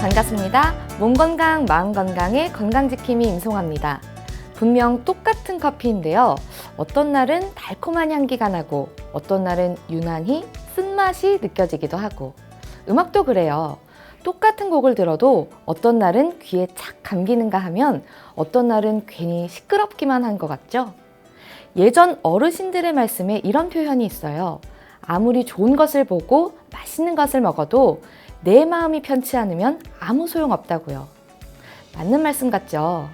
반갑습니다. 몸 건강, 마음 건강의 건강지킴이 임송아입니다. 분명 똑같은 커피인데요. 어떤 날은 달콤한 향기가 나고 어떤 날은 유난히 쓴맛이 느껴지기도 하고 음악도 그래요. 똑같은 곡을 들어도 어떤 날은 귀에 착 감기는가 하면 어떤 날은 괜히 시끄럽기만 한 것 같죠? 예전 어르신들의 말씀에 이런 표현이 있어요. 아무리 좋은 것을 보고 맛있는 것을 먹어도 내 마음이 편치 않으면 아무 소용없다고요. 맞는 말씀 같죠?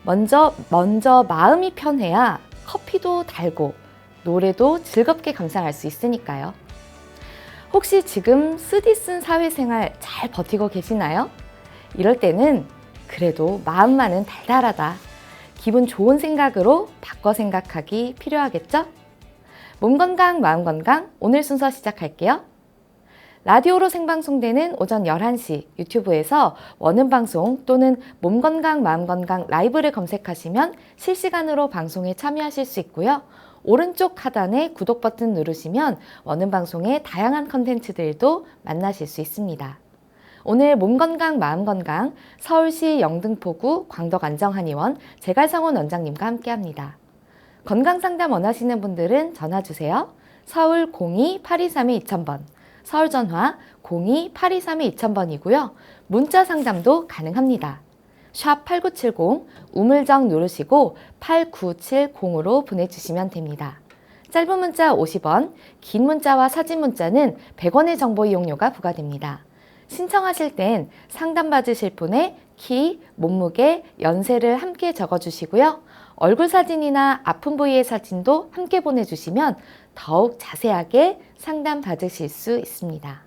먼저 마음이 편해야 커피도 달고 노래도 즐겁게 감상할 수 있으니까요. 혹시 지금 쓰디쓴 사회생활 잘 버티고 계시나요? 이럴 때는 그래도 마음만은 달달하다. 기분 좋은 생각으로 바꿔 생각하기 필요하겠죠? 몸 건강, 마음 건강, 오늘 순서 시작할게요. 라디오로 생방송되는 오전 11시 유튜브에서 원음방송 또는 몸 건강, 마음 건강 라이브를 검색하시면 실시간으로 방송에 참여하실 수 있고요. 오른쪽 하단에 구독 버튼 누르시면 원음방송의 다양한 컨텐츠들도 만나실 수 있습니다. 오늘 몸 건강, 마음 건강 서울시 영등포구 광덕안정한의원 제갈성원 원장님과 함께합니다. 건강상담 원하시는 분들은 전화주세요. 서울 02-823-2000번, 서울 전화 02-823-2000번이고요. 문자 상담도 가능합니다. 샵 8970 우물정 누르시고 8970으로 보내주시면 됩니다. 짧은 문자 50원, 긴 문자와 사진 문자는 100원의 정보 이용료가 부과됩니다. 신청하실 땐 상담받으실 분의 키, 몸무게, 연세를 함께 적어주시고요. 얼굴 사진이나 아픈 부위의 사진도 함께 보내주시면 더욱 자세하게 상담받으실 수 있습니다.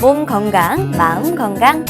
몸 건강, 마음 건강.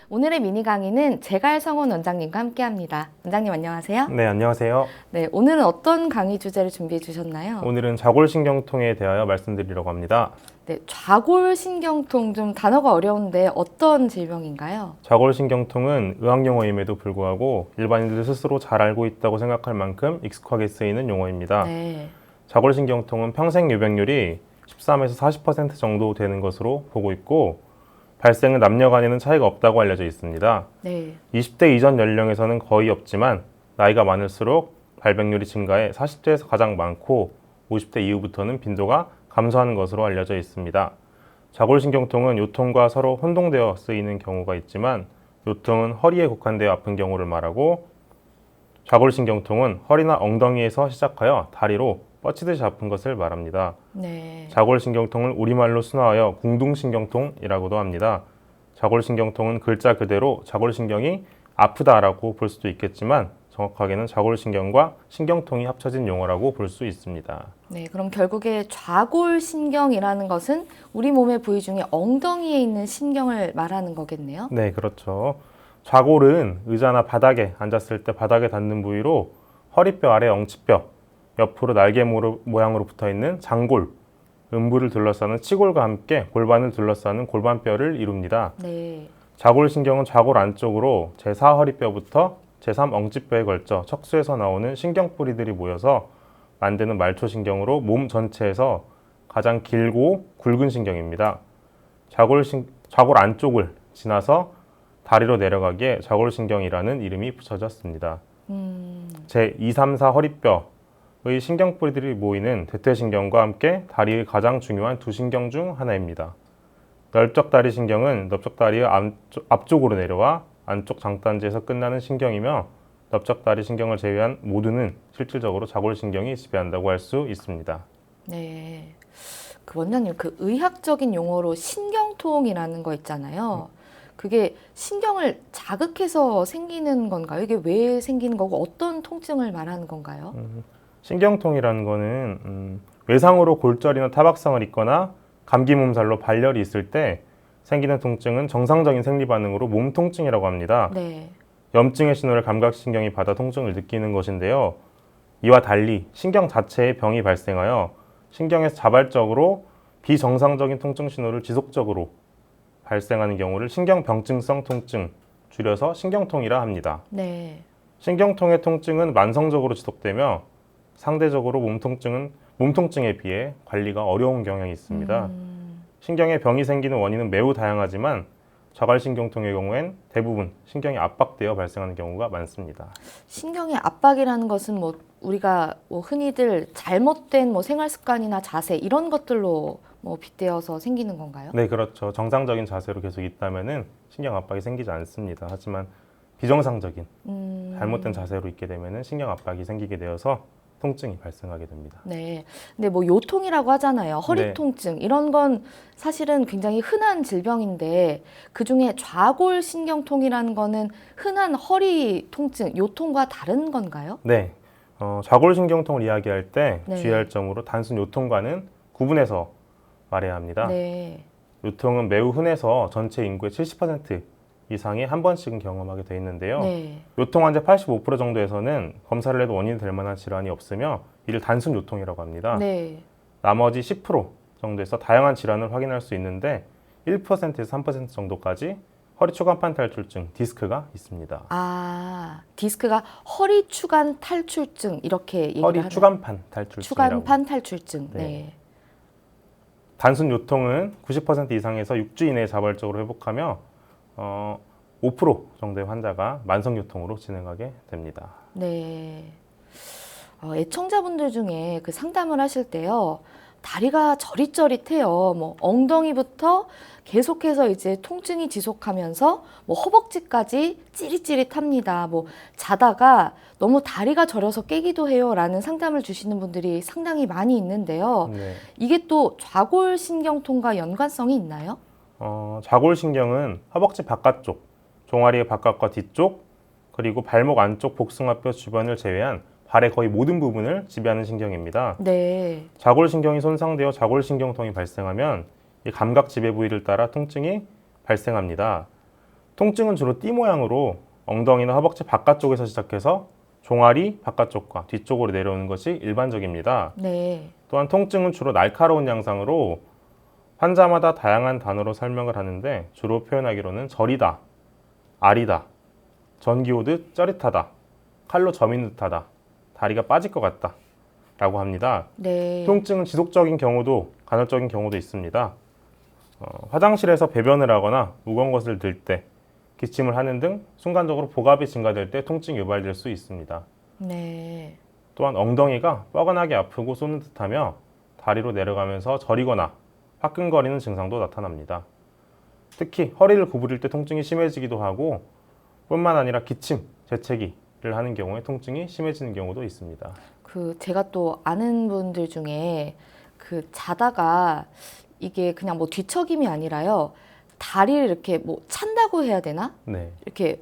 오늘의 미니 강의는 제갈성원 원장님과 함께합니다. 원장님 안녕하세요. 네, 안녕하세요. 네, 오늘은 어떤 강의 주제를 준비해 주셨나요? 오늘은 좌골신경통에 대하여 말씀드리려고 합니다. 네, 좌골신경통 좀 단어가 어려운데 어떤 질병인가요? 좌골신경통은 의학용어임에도 불구하고 일반인들 스스로 잘 알고 있다고 생각할 만큼 익숙하게 쓰이는 용어입니다. 네. 좌골신경통은 평생 유병률이 13에서 40% 정도 되는 것으로 보고 있고 발생은 남녀 간에는 차이가 없다고 알려져 있습니다. 네. 20대 이전 연령에서는 거의 없지만 나이가 많을수록 발병률이 증가해 40대에서 가장 많고 50대 이후부터는 빈도가 감소하는 것으로 알려져 있습니다. 좌골신경통은 요통과 서로 혼동되어 쓰이는 경우가 있지만 요통은 허리에 국한되어 아픈 경우를 말하고 좌골신경통은 허리나 엉덩이에서 시작하여 다리로 뻗치듯이 아픈 것을 말합니다. 네. 좌골신경통을 우리말로 순화하여 궁둥신경통이라고도 합니다. 좌골신경통은 글자 그대로 좌골신경이 아프다라고 볼 수도 있겠지만 정확하게는 좌골신경과 신경통이 합쳐진 용어라고 볼 수 있습니다. 네, 그럼 결국에 좌골신경이라는 것은 우리 몸의 부위 중에 엉덩이에 있는 신경을 말하는 거겠네요. 네, 그렇죠. 좌골은 의자나 바닥에 앉았을 때 바닥에 닿는 부위로 허리뼈 아래 엉치뼈, 옆으로 날개 모양으로 붙어있는 장골, 음부를 둘러싸는 치골과 함께 골반을 둘러싸는 골반뼈를 이룹니다. 네. 좌골신경은 좌골 안쪽으로 제4허리뼈부터 제3엉치뼈에 걸쳐 척수에서 나오는 신경뿌리들이 모여서 만드는 말초신경으로 몸 전체에서 가장 길고 굵은 신경입니다. 좌골 안쪽을 지나서 다리로 내려가기에 좌골신경이라는 이름이 붙여졌습니다. 제2, 3, 4 허리뼈의 신경뿌리들이 모이는 대퇴신경과 함께 다리의 가장 중요한 두 신경 중 하나입니다. 넓적다리 신경은 넓적다리의 앞쪽으로 내려와 안쪽 장단지에서 끝나는 신경이며 넓적다리 신경을 제외한 모두는 실질적으로 좌골신경이 지배한다고 할 수 있습니다. 네. 그 원장님, 그 의학적인 용어로 신경통이라는 거 있잖아요. 그게 신경을 자극해서 생기는 건가요? 이게 왜 생기는 거고 어떤 통증을 말하는 건가요? 신경통이라는 거는 외상으로 골절이나 타박상을 입거나 감기 몸살로 발열이 있을 때 생기는 통증은 정상적인 생리 반응으로 몸 통증이라고 합니다. 네. 염증의 신호를 감각신경이 받아 통증을 느끼는 것인데요. 이와 달리 신경 자체에 병이 발생하여 신경에서 자발적으로 비정상적인 통증 신호를 지속적으로 발생하는 경우를 신경병증성 통증, 줄여서 신경통이라 합니다. 네. 신경통의 통증은 만성적으로 지속되며 상대적으로 몸통증에 비해 관리가 어려운 경향이 있습니다. 신경에 병이 생기는 원인은 매우 다양하지만 자갈신경통의 경우엔 대부분 신경이 압박되어 발생하는 경우가 많습니다. 신경의 압박이라는 것은 뭐 우리가 뭐 흔히들 잘못된 뭐 생활 습관이나 자세 이런 것들로 뭐 빗대어서 생기는 건가요? 네, 그렇죠. 정상적인 자세로 계속 있다면은 신경 압박이 생기지 않습니다. 하지만 비정상적인 잘못된 자세로 있게 되면은 신경 압박이 생기게 되어서 통증이 발생하게 됩니다. 네. 근데 뭐 요통이라고 하잖아요. 허리 네. 통증 이런 건 사실은 굉장히 흔한 질병인데 그중에 좌골신경통이라는 거는 흔한 허리 통증, 요통과 다른 건가요? 네, 좌골신경통을 이야기할 때 네. 주의할 점으로 단순 요통과는 구분해서 말해야 합니다. 네. 요통은 매우 흔해서 전체 인구의 70% 이상이 한 번씩은 경험하게 되어 있는데요. 네. 요통 환자 85% 정도에서는 검사를 해도 원인이 될 만한 질환이 없으며 이를 단순 요통이라고 합니다. 네. 나머지 10% 정도에서 다양한 질환을 확인할 수 있는데 1%에서 3% 정도까지 허리 추간판 탈출증, 디스크가 있습니다. 아, 디스크가 허리 추간 탈출증 이렇게 얘기를 허리 하나요? 추간판 탈출증이라고. 추간판 탈출증. 네. 네. 단순 요통은 90% 이상에서 6주 이내에 자발적으로 회복하며 5% 정도의 환자가 만성 요통으로 진행하게 됩니다. 네. 애청자분들 중에 그 상담을 하실 때요. 다리가 저릿저릿해요. 뭐 엉덩이부터 계속해서 이제 통증이 지속하면서 뭐 허벅지까지 찌릿찌릿합니다. 뭐 자다가 너무 다리가 저려서 깨기도 해요라는 상담을 주시는 분들이 상당히 많이 있는데요. 네. 이게 또 좌골신경통과 연관성이 있나요? 좌골신경은 허벅지 바깥쪽, 종아리의 바깥과 뒤쪽, 그리고 발목 안쪽 복숭아뼈 주변을 제외한 발의 거의 모든 부분을 지배하는 신경입니다. 네. 좌골신경이 손상되어 좌골신경통이 발생하면 이 감각 지배 부위를 따라 통증이 발생합니다. 통증은 주로 띠 모양으로 엉덩이나 허벅지 바깥쪽에서 시작해서 종아리 바깥쪽과 뒤쪽으로 내려오는 것이 일반적입니다. 네. 또한 통증은 주로 날카로운 양상으로 환자마다 다양한 단어로 설명을 하는데 주로 표현하기로는 저리다, 아리다, 전기 오듯 쩌릿하다, 칼로 점인 듯하다, 다리가 빠질 것 같다 라고 합니다. 네. 통증은 지속적인 경우도 간헐적인 경우도 있습니다. 화장실에서 배변을 하거나 무거운 것을 들 때, 기침을 하는 등 순간적으로 복압이 증가될 때 통증이 유발될 수 있습니다. 네. 또한 엉덩이가 뻐근하게 아프고 쏘는 듯하며 다리로 내려가면서 저리거나 화끈거리는 증상도 나타납니다. 특히 허리를 구부릴 때 통증이 심해지기도 하고 뿐만 아니라 기침, 재채기를 하는 경우에 통증이 심해지는 경우도 있습니다. 그 제가 또 아는 분들 중에 그 자다가 이게 그냥 뭐 뒤척임이 아니라요. 다리를 이렇게 뭐 찬다고 해야 되나? 네. 이렇게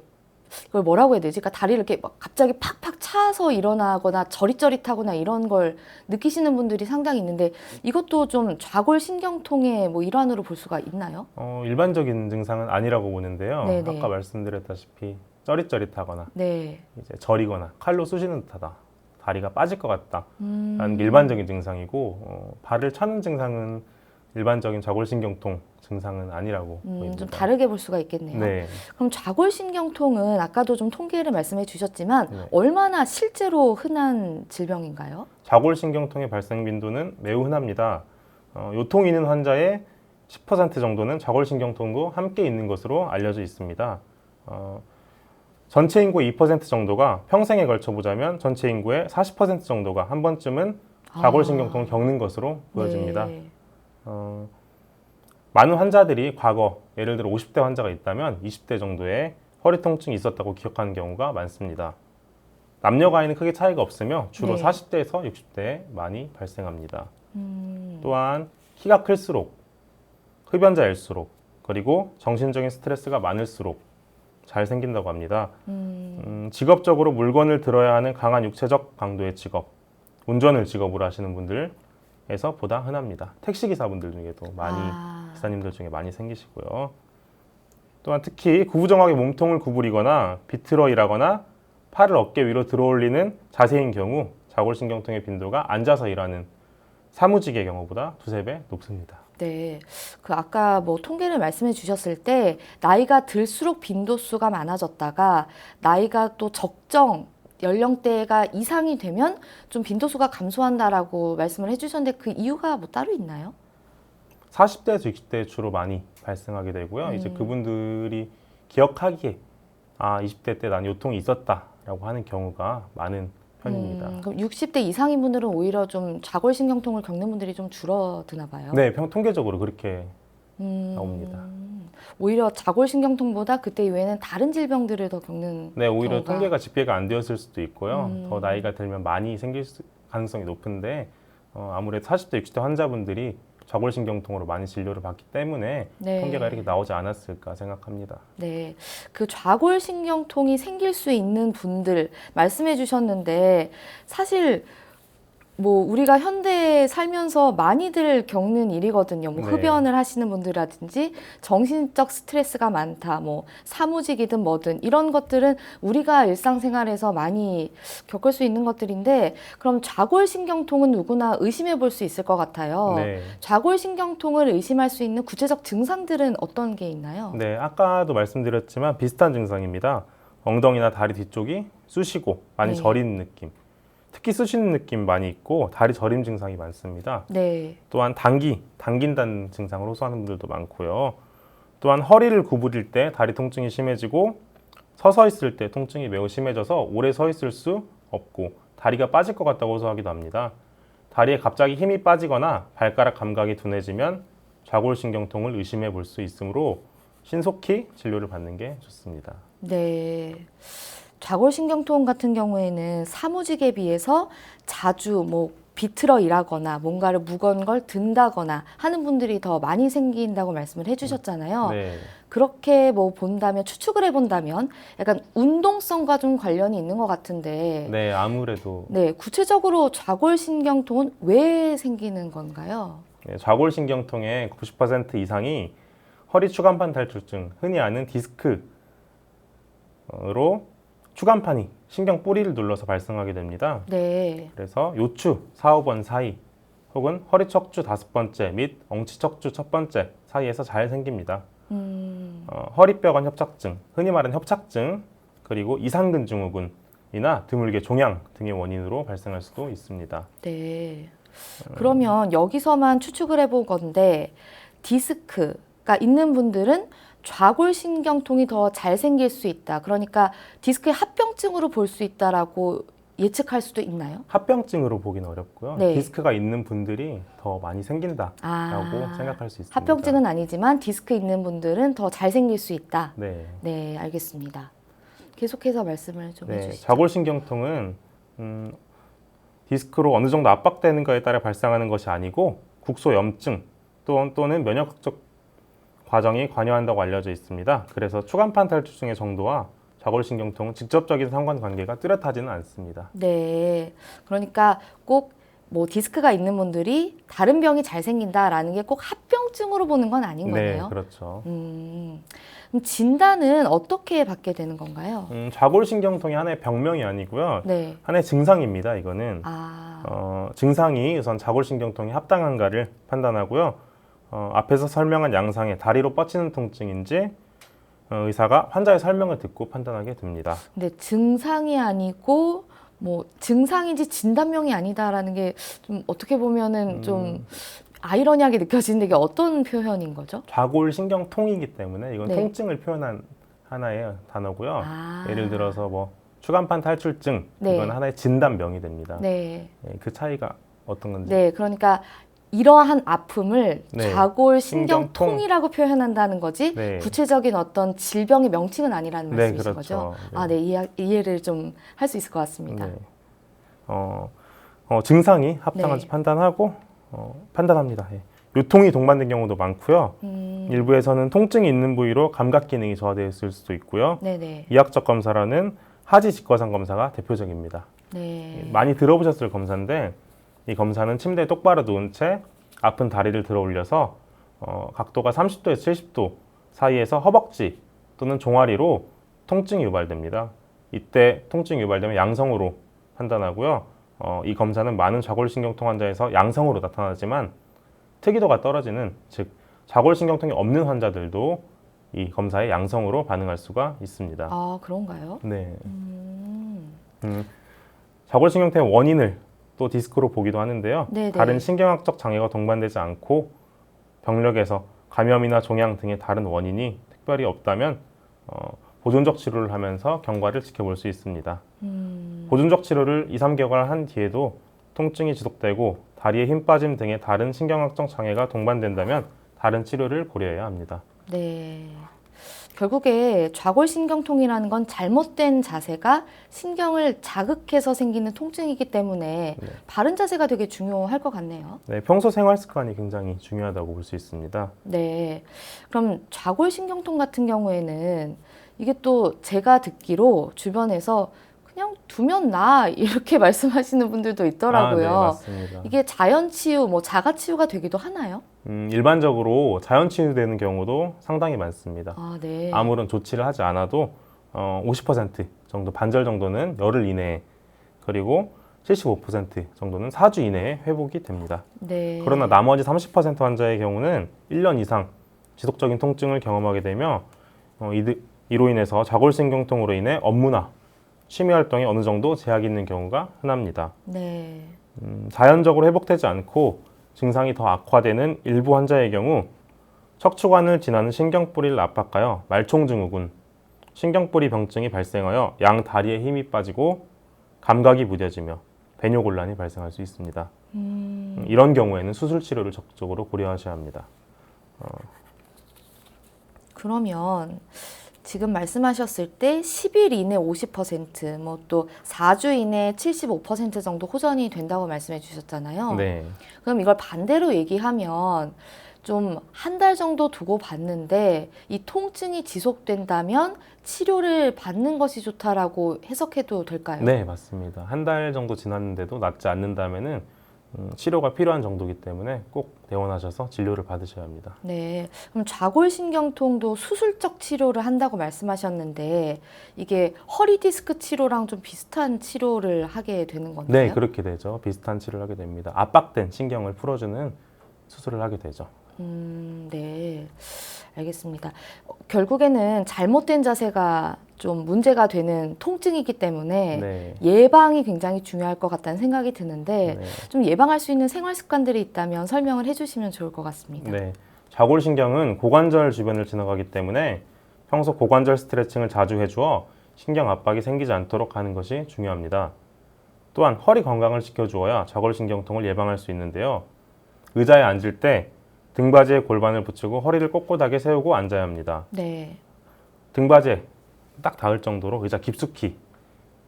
이걸 뭐라고 해야 되지? 그러니까 다리를 이렇게 막 갑자기 팍팍 차서 일어나거나 저릿저릿하거나 이런 걸 느끼시는 분들이 상당히 있는데 이것도 좀 좌골신경통의 뭐 일환으로 볼 수가 있나요? 일반적인 증상은 아니라고 보는데요. 네네. 아까 말씀드렸다시피 쩌릿쩌릿하거나 네. 이제 저리거나 칼로 쑤시는 듯하다, 다리가 빠질 것 같다 라는 게 음. 일반적인 증상이고 발을 차는 증상은 일반적인 좌골신경통 증상은 아니라고 보입니다. 좀 다르게 볼 수가 있겠네요. 네. 그럼 좌골신경통은 아까도 좀 통계를 말씀해 주셨지만 네. 얼마나 실제로 흔한 질병인가요? 좌골신경통의 발생 빈도는 매우 흔합니다. 요통이 있는 환자의 10% 정도는 좌골신경통도 함께 있는 것으로 알려져 있습니다. 전체 인구의 2% 정도가 평생에 걸쳐 보자면 전체 인구의 40% 정도가 한 번쯤은 좌골신경통을 겪는 것으로 보여집니다. 네. 많은 환자들이 과거 예를 들어 50대 환자가 있다면 20대 정도의 허리 통증이 있었다고 기억하는 경우가 많습니다. 남녀 간에는 크게 차이가 없으며 주로 네. 40대에서 60대에 많이 발생합니다. 음. 또한 키가 클수록 흡연자일수록 그리고 정신적인 스트레스가 많을수록 잘 생긴다고 합니다. 직업적으로 물건을 들어야 하는 강한 육체적 강도의 직업, 운전을 직업으로 하시는 분들에서 보다 흔합니다. 택시기사분들 중에도 많이, 기사님들 중에 많이 생기시고요. 또한 특히 구부정하게 몸통을 구부리거나 비틀어 일하거나 팔을 어깨 위로 들어올리는 자세인 경우 좌골신경통의 빈도가 앉아서 일하는 사무직의 경우보다 2~3배 높습니다. 네, 그 아까 뭐 통계를 말씀해 주셨을 때 나이가 들수록 빈도수가 많아졌다가 나이가 또 적정 연령대가 이상이 되면 좀 빈도수가 감소한다라고 말씀을 해주셨는데 그 이유가 뭐 따로 있나요? 40대에서 60대에 주로 많이 발생하게 되고요. 이제 그분들이 기억하기에 20대 때 난 요통이 있었다라고 하는 경우가 많은 편입니다. 그럼 60대 이상인 분들은 오히려 좀 좌골신경통을 겪는 분들이 좀 줄어드나 봐요. 네, 통계적으로 그렇게 나옵니다. 오히려 좌골신경통보다 그때 이후에는 다른 질병들을 더 겪는 네, 오히려 경우가. 통계가 집계가 안 되었을 수도 있고요. 더 나이가 들면 많이 생길 가능성이 높은데 아무래도 40대, 60대 환자분들이 좌골신경통으로 많이 진료를 받기 때문에 네. 통계가 이렇게 나오지 않았을까 생각합니다. 네, 그 좌골신경통이 생길 수 있는 분들 말씀해 주셨는데 사실 뭐 우리가 현대에 살면서 많이들 겪는 일이거든요. 뭐 네. 흡연을 하시는 분들이라든지 정신적 스트레스가 많다, 뭐 사무직이든 뭐든 이런 것들은 우리가 일상생활에서 많이 겪을 수 있는 것들인데 그럼 좌골신경통은 누구나 의심해 볼 수 있을 것 같아요. 네. 좌골신경통을 의심할 수 있는 구체적 증상들은 어떤 게 있나요? 네, 아까도 말씀드렸지만 비슷한 증상입니다. 엉덩이나 다리 뒤쪽이 쑤시고 많이 네. 저린 느낌. 특히 쑤시는 느낌 많이 있고 다리 저림 증상이 많습니다. 네. 또한 당긴다는 증상을 호소하는 분들도 많고요. 또한 허리를 구부릴 때 다리 통증이 심해지고 서서 있을 때 통증이 매우 심해져서 오래 서 있을 수 없고 다리가 빠질 것 같다고 호소하기도 합니다. 다리에 갑자기 힘이 빠지거나 발가락 감각이 둔해지면 좌골신경통을 의심해 볼 수 있으므로 신속히 진료를 받는 게 좋습니다. 네. 좌골신경통 같은 경우에는 사무직에 비해서 자주 뭐 비틀어 일하거나 뭔가를 무거운 걸 든다거나 하는 분들이 더 많이 생긴다고 말씀을 해주셨잖아요. 네. 그렇게 뭐 본다면 추측을 해본다면 약간 운동성과 좀 관련이 있는 것 같은데 네, 아무래도 네, 구체적으로 좌골신경통은 왜 생기는 건가요? 네, 좌골신경통의 90% 이상이 허리 추간판 탈출증, 흔히 아는 디스크로 추간판이 신경 뿌리를 눌러서 발생하게 됩니다. 네. 그래서 요추 4~5번 사이 혹은 허리 척추 5번째 및 엉치 척추 1번째 사이에서 잘 생깁니다. 허리뼈관 협착증, 흔히 말하는 협착증, 그리고 이상근 증후군이나 드물게 종양 등의 원인으로 발생할 수도 있습니다. 네. 그러면 여기서만 추측을 해본 건데 디스크가 있는 분들은 좌골신경통이 더 잘 생길 수 있다. 그러니까 디스크의 합병증으로 볼 수 있다라고 예측할 수도 있나요? 합병증으로 보기는 어렵고요. 네. 디스크가 있는 분들이 더 많이 생긴다라고 생각할 수 있습니다. 합병증은 아니지만 디스크 있는 분들은 더 잘 생길 수 있다. 네. 네, 알겠습니다. 계속해서 말씀을 좀 네, 해주시죠. 좌골신경통은 디스크로 어느 정도 압박되는가에 따라 발생하는 것이 아니고 국소염증 또는 면역학적 과정이 관여한다고 알려져 있습니다. 그래서 추간판 탈출증의 정도와 좌골신경통은 직접적인 상관관계가 뚜렷하지는 않습니다. 네, 그러니까 꼭 뭐 디스크가 있는 분들이 다른 병이 잘 생긴다라는 게 꼭 합병증으로 보는 건 아닌 거네요. 네, 그렇죠. 그럼 진단은 어떻게 받게 되는 건가요? 좌골신경통이 하나의 병명이 아니고요. 네. 하나의 증상입니다. 이거는 증상이 우선 좌골신경통이 합당한가를 판단하고요. 앞에서 설명한 양상의 다리로 뻗치는 통증인지 의사가 환자의 설명을 듣고 판단하게 됩니다. 근데 증상이 아니고 뭐 증상인지 진단명이 아니다라는 게 좀 어떻게 보면은 좀 아이러니하게 느껴지는데 이게 어떤 표현인 거죠? 좌골신경통이기 때문에 이건 네. 통증을 표현한 하나의 단어고요. 예를 들어서 뭐 추간판 탈출증 네. 이건 하나의 진단명이 됩니다. 네. 그 차이가 어떤 건지. 네, 그러니까 이러한 아픔을 네. 좌골신경통이라고 표현한다는 거지 네. 구체적인 어떤 질병의 명칭은 아니라는 네, 말씀이신 그렇죠. 거죠? 네. 아, 네, 이해를 좀 할 수 있을 것 같습니다. 네. 증상이 합당한지 네. 판단하고 판단합니다. 예. 요통이 동반된 경우도 많고요. 일부에서는 통증이 있는 부위로 감각 기능이 저하되어 있을 수도 있고요. 네네. 이학적 검사로는 하지 직거상 검사가 대표적입니다. 네. 많이 들어보셨을 검사인데 이 검사는 침대에 똑바로 누운 채 아픈 다리를 들어 올려서 각도가 30도에서 70도 사이에서 허벅지 또는 종아리로 통증이 유발됩니다. 이때 통증이 유발되면 양성으로 판단하고요. 이 검사는 많은 좌골신경통 환자에서 양성으로 나타나지만 특이도가 떨어지는, 즉 좌골신경통이 없는 환자들도 이 검사에 양성으로 반응할 수가 있습니다. 아, 그런가요? 네. 좌골신경통의 원인을 또 디스크로 보기도 하는데요. 네네. 다른 신경학적 장애가 동반되지 않고 병력에서 감염이나 종양 등의 다른 원인이 특별히 없다면 보존적 치료를 하면서 경과를 지켜볼 수 있습니다. 보존적 치료를 2, 3개월 한 뒤에도 통증이 지속되고 다리에 힘 빠짐 등의 다른 신경학적 장애가 동반된다면 다른 치료를 고려해야 합니다. 네. 결국에 좌골신경통이라는 건 잘못된 자세가 신경을 자극해서 생기는 통증이기 때문에 네. 바른 자세가 되게 중요할 것 같네요. 네, 평소 생활 습관이 굉장히 중요하다고 볼 수 있습니다. 네. 그럼 좌골신경통 같은 경우에는 이게 또 제가 듣기로 주변에서 그냥 두면 나 이렇게 말씀하시는 분들도 있더라고요. 네, 맞습니다. 이게 자연치유, 뭐 자가치유가 되기도 하나요? 일반적으로 자연 치유되는 경우도 상당히 많습니다. 아, 네. 아무런 조치를 하지 않아도 50% 정도, 반절 정도는 열흘 이내에, 그리고 75% 정도는 4주 이내에 회복이 됩니다. 네. 그러나 나머지 30% 환자의 경우는 1년 이상 지속적인 통증을 경험하게 되며 이로 인해서 좌골신경통으로 인해 업무나 취미 활동에 어느 정도 제약이 있는 경우가 흔합니다. 네. 자연적으로 회복되지 않고 증상이 더 악화되는 일부 환자의 경우 척추관을 지나는 신경뿌리를 압박하여 말총증후군, 신경뿌리 병증이 발생하여 양 다리에 힘이 빠지고 감각이 무뎌지며 배뇨곤란이 발생할 수 있습니다. 이런 경우에는 수술 치료를 적극적으로 고려하셔야 합니다. 그러면 지금 말씀하셨을 때 10일 이내 50%, 뭐 또 4주 이내 75% 정도 호전이 된다고 말씀해 주셨잖아요. 네. 그럼 이걸 반대로 얘기하면 좀 한 달 정도 두고 봤는데 이 통증이 지속된다면 치료를 받는 것이 좋다라고 해석해도 될까요? 네, 맞습니다. 한 달 정도 지났는데도 낫지 않는다면은 치료가 필요한 정도이기 때문에 꼭 내원하셔서 진료를 받으셔야 합니다. 네. 그럼 좌골신경통도 수술적 치료를 한다고 말씀하셨는데 이게 허리 디스크 치료랑 좀 비슷한 치료를 하게 되는 건가요? 네, 그렇게 되죠. 비슷한 치료를 하게 됩니다. 압박된 신경을 풀어주는 수술을 하게 되죠. 네. 알겠습니다. 결국에는 잘못된 자세가 좀 문제가 되는 통증이기 때문에 네. 예방이 굉장히 중요할 것 같다는 생각이 드는데 네. 좀 예방할 수 있는 생활 습관들이 있다면 설명을 해주시면 좋을 것 같습니다. 네. 좌골신경은 고관절 주변을 지나가기 때문에 평소 고관절 스트레칭을 자주 해주어 신경 압박이 생기지 않도록 하는 것이 중요합니다. 또한 허리 건강을 지켜주어야 좌골신경통을 예방할 수 있는데요. 의자에 앉을 때 등받이에 골반을 붙이고 허리를 꼿꼿하게 세우고 앉아야 합니다. 네. 등받이에 딱 닿을 정도로 의자 깊숙이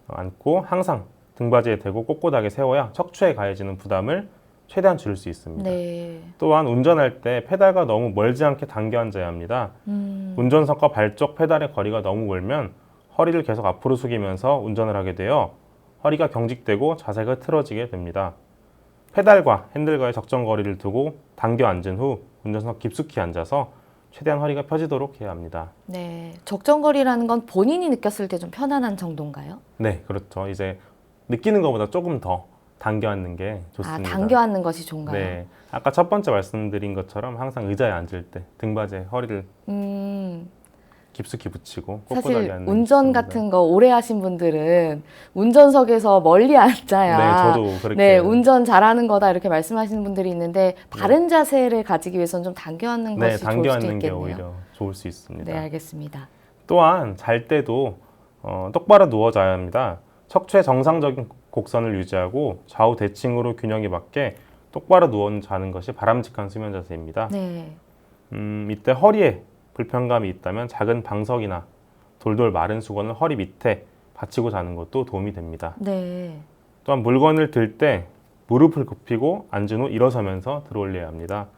앉고 항상 등받이에 대고 꼿꼿하게 세워야 척추에 가해지는 부담을 최대한 줄일 수 있습니다. 네. 또한 운전할 때 페달과 너무 멀지 않게 당겨 앉아야 합니다. 운전석과 발 쪽 페달의 거리가 너무 멀면 허리를 계속 앞으로 숙이면서 운전을 하게 되어 허리가 경직되고 자세가 틀어지게 됩니다. 페달과 핸들과의 적정 거리를 두고 당겨 앉은 후 운전석 깊숙이 앉아서 최대한 허리가 펴지도록 해야 합니다. 네. 적정거리라는 건 본인이 느꼈을 때 좀 편안한 정도인가요? 네, 그렇죠. 이제 느끼는 것보다 조금 더 당겨 앉는 게 좋습니다. 아, 당겨 앉는 것이 좋은가요? 네, 아까 첫 번째 말씀드린 것처럼 항상 의자에 앉을 때 등받이에 허리를 깊숙이 붙이고 꼿꼿하게 사실 앉는 게 운전 좋습니다. 같은 거 오래 하신 분들은 운전석에서 멀리 앉아야 네, 저도 그렇게 네, 운전 잘하는 거다 이렇게 말씀하시는 분들이 있는데 바른 자세를 가지기 위해서는 좀 당겨 앉는 네, 것이 당겨 좋을 수도 앉는 게 있겠네요. 오히려 좋을 수 있습니다. 네, 알겠습니다. 또한 잘 때도 똑바로 누워 자야 합니다. 척추의 정상적인 곡선을 유지하고 좌우 대칭으로 균형이 맞게 똑바로 누워 자는 것이 바람직한 수면 자세입니다. 네. 이때 허리에 불편감이 있다면 작은 방석이나 돌돌 마른 수건을 허리 밑에 받치고 자는 것도 도움이 됩니다. 네. 또한 물건을 들 때 무릎을 굽히고 앉은 후 일어서면서 들어 올려야 합니다.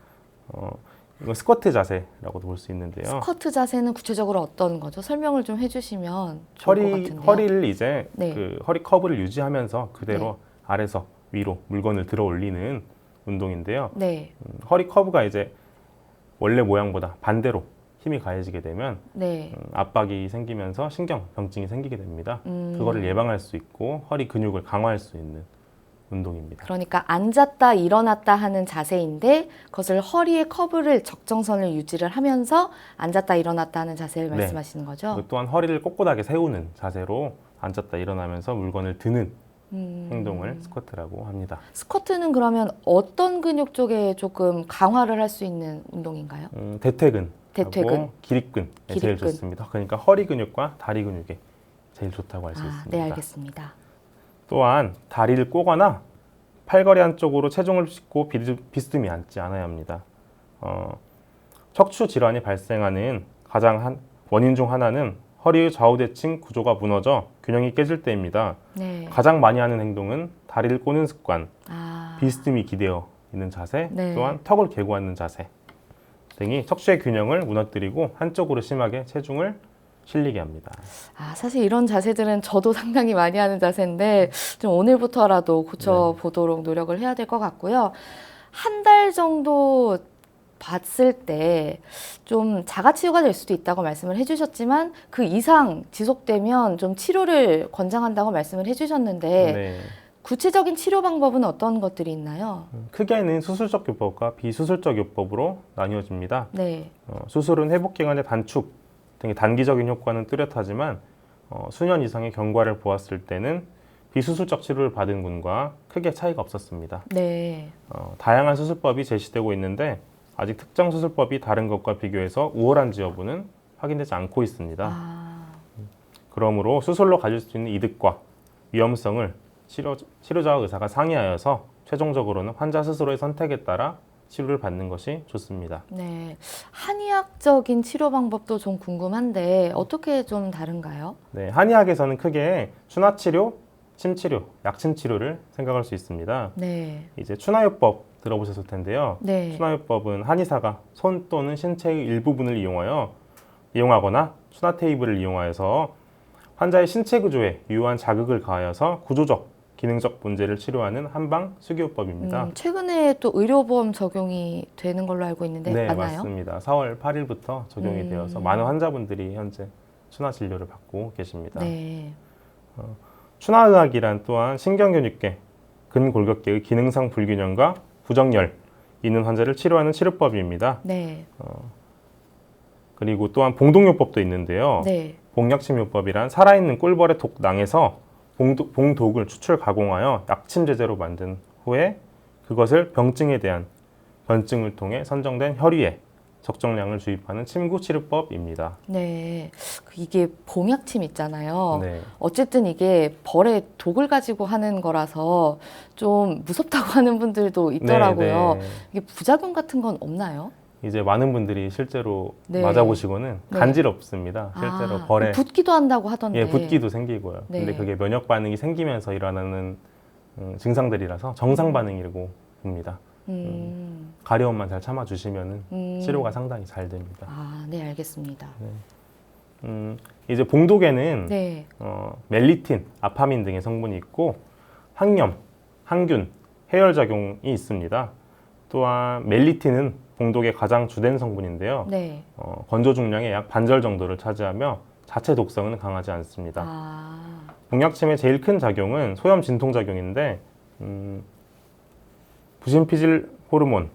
이건 스쿼트 자세라고도 볼 수 있는데요. 스쿼트 자세는 구체적으로 어떤 거죠? 설명을 좀 해주시면 좋을 것 같은데요. 허리를 이제 네. 그 허리 커브를 유지하면서 그대로 네. 아래서 위로 물건을 들어 올리는 운동인데요. 네, 허리 커브가 이제 원래 모양보다 반대로 힘이 가해지게 되면 네. 압박이 생기면서 신경병증이 생기게 됩니다. 음. 그거를 예방할 수 있고 허리 근육을 강화할 수 있는 운동입니다. 그러니까 앉았다 일어났다 하는 자세인데 그것을 허리의 커브를 적정선을 유지를 하면서 앉았다 일어났다 하는 자세를 네. 말씀하시는 거죠? 그 또한 허리를 꼿꼿하게 세우는 자세로 앉았다 일어나면서 물건을 드는 행동을 스쿼트라고 합니다. 스쿼트는 그러면 어떤 근육 쪽에 조금 강화를 할 수 있는 운동인가요? 대퇴근, 대퇴근. 기립근에 제일 기립근. 좋습니다. 그러니까 허리 근육과 다리 근육에 제일 좋다고 할 수 있습니다. 네, 알겠습니다. 또한 다리를 꼬거나 팔걸이 한쪽으로 체중을 싣고 비스듬히 앉지 않아야 합니다. 척추 질환이 발생하는 가장 원인 중 하나는 허리의 좌우대칭 구조가 무너져 균형이 깨질 때입니다. 네. 가장 많이 하는 행동은 다리를 꼬는 습관, 아, 비스듬히 기대어 있는 자세, 네. 또한 턱을 개고 앉는 자세 등이 척추의 균형을 무너뜨리고 한쪽으로 심하게 체중을 실리게 합니다. 사실 이런 자세들은 저도 상당히 많이 하는 자세인데 좀 오늘부터라도 고쳐보도록 노력을 해야 될 것 같고요. 한 달 정도 봤을 때 좀 자가치유가 될 수도 있다고 말씀을 해주셨지만 그 이상 지속되면 좀 치료를 권장한다고 말씀을 해주셨는데 네. 구체적인 치료 방법은 어떤 것들이 있나요? 크게는 수술적 요법과 비수술적 요법으로 나뉘어집니다. 네, 수술은 회복 기간의 단축 등의 단기적인 효과는 뚜렷하지만 수년 이상의 경과를 보았을 때는 비수술적 치료를 받은 분과 크게 차이가 없었습니다. 네, 다양한 수술법이 제시되고 있는데 아직 특정 수술법이 다른 것과 비교해서 우월한지 여부는 확인되지 않고 있습니다. 그러므로 수술로 가질 수 있는 이득과 위험성을 치료자와 의사가 상의하여서 최종적으로는 환자 스스로의 선택에 따라 치료를 받는 것이 좋습니다. 네. 한의학적인 치료 방법도 좀 궁금한데 어떻게 좀 다른가요? 네, 한의학에서는 크게 추나치료, 침치료, 약침치료를 생각할 수 있습니다. 네, 이제 추나요법 들어보셨을 텐데요. 네, 추나요법은 한의사가 손 또는 신체의 일부분을 이용하거나 추나 테이블을 이용하여서 환자의 신체 구조에 유효한 자극을 가하여서 구조적, 기능적 문제를 치료하는 한방 수기요법입니다. 최근에 또 의료보험 적용이 되는 걸로 알고 있는데 네, 맞나요? 맞습니다. 4월 8일부터 적용이 되어서 많은 환자분들이 현재 추나 진료를 받고 계십니다. 네, 추나의학이란 또한 신경근육계, 근골격계의 기능상 불균형과 부정열 있는 환자를 치료하는 치료법입니다. 네, 그리고 또한 봉독요법도 있는데요. 네, 봉약침요법이란 살아있는 꿀벌의 독낭에서 봉독을 추출 가공하여 약침 제제로 만든 후에 그것을 병증에 대한 변증을 통해 선정된 혈위에 적정량을 주입하는 침구 치료법입니다. 네. 이게 봉약침 있잖아요. 네. 어쨌든 이게 벌의 독을 가지고 하는 거라서 좀 무섭다고 하는 분들도 있더라고요. 네, 네. 이게 부작용 같은 건 없나요? 이제 많은 분들이 실제로 네. 맞아보시고는 네. 간지럽습니다. 실제로 벌에 붓기도 한다고 하던데. 예, 붓기도 생기고요. 네. 근데 그게 면역 반응이 생기면서 일어나는 증상들이라서 정상 반응이라고 봅니다. 가려움만 잘 참아주시면 치료가 상당히 잘 됩니다. 네, 알겠습니다. 이제 봉독에는 네, 멜리틴, 아파민 등의 성분이 있고 항염, 항균, 해열작용이 있습니다. 또한 멜리틴은 봉독의 가장 주된 성분인데요. 네. 건조 중량의 약 반절 정도를 차지하며 자체 독성은 강하지 않습니다. 봉약침의 제일 큰 작용은 소염 진통 작용인데 부신피질 호르몬,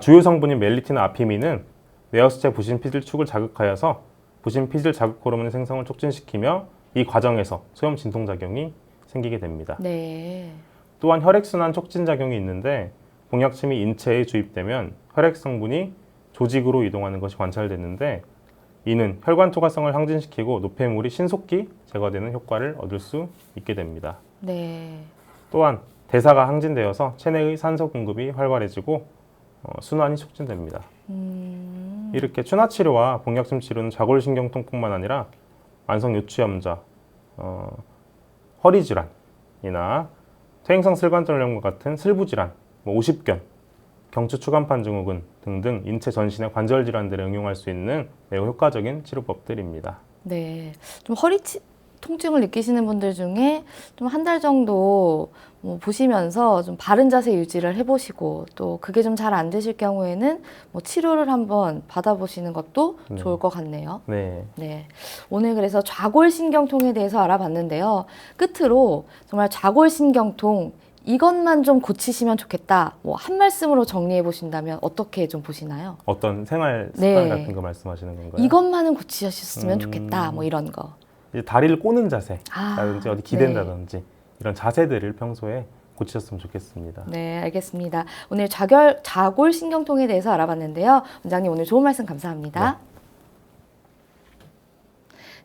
주요 성분인 멜리틴과 아피민은 뇌하수체 부신피질 축을 자극하여서 부신피질 자극 호르몬의 생성을 촉진시키며 이 과정에서 소염 진통 작용이 생기게 됩니다. 네. 또한 혈액순환 촉진 작용이 있는데 봉약침이 인체에 주입되면 혈액 성분이 조직으로 이동하는 것이 관찰됐는데 이는 혈관 토가성을 항진시키고 노폐물이 신속히 제거되는 효과를 얻을 수 있게 됩니다. 네. 또한 대사가 항진되어서 체내의 산소 공급이 활발해지고 순환이 촉진됩니다. 이렇게 추나 치료와 봉약침 치료는 좌골신경통뿐만 아니라 만성 요추염자, 허리 질환이나 퇴행성 슬관절염과 같은 슬부 질환, 오십견 경추 추간판 증후군 등등 인체 전신의 관절 질환들에 응용할 수 있는 매우 효과적인 치료법들입니다. 네, 좀 통증을 느끼시는 분들 중에 좀 한 달 정도 보시면서 좀 바른 자세 유지를 해보시고 또 그게 좀 잘 안 되실 경우에는 치료를 한번 받아보시는 것도 좋을 것 같네요. 네. 네, 오늘 그래서 좌골신경통에 대해서 알아봤는데요. 끝으로 정말 좌골신경통 이것만 좀 고치시면 좋겠다. 한 말씀으로 정리해 보신다면 어떻게 좀 보시나요? 어떤 생활 습관 네. 같은 거 말씀하시는 건가요? 이것만은 고치셨으면 좋겠다. 이런 거. 이제 다리를 꼬는 자세라든지 어디 기댄다든지 이런 자세들을 평소에 고치셨으면 좋겠습니다. 네, 알겠습니다. 오늘 좌골신경통에 대해서 알아봤는데요. 원장님 오늘 좋은 말씀 감사합니다.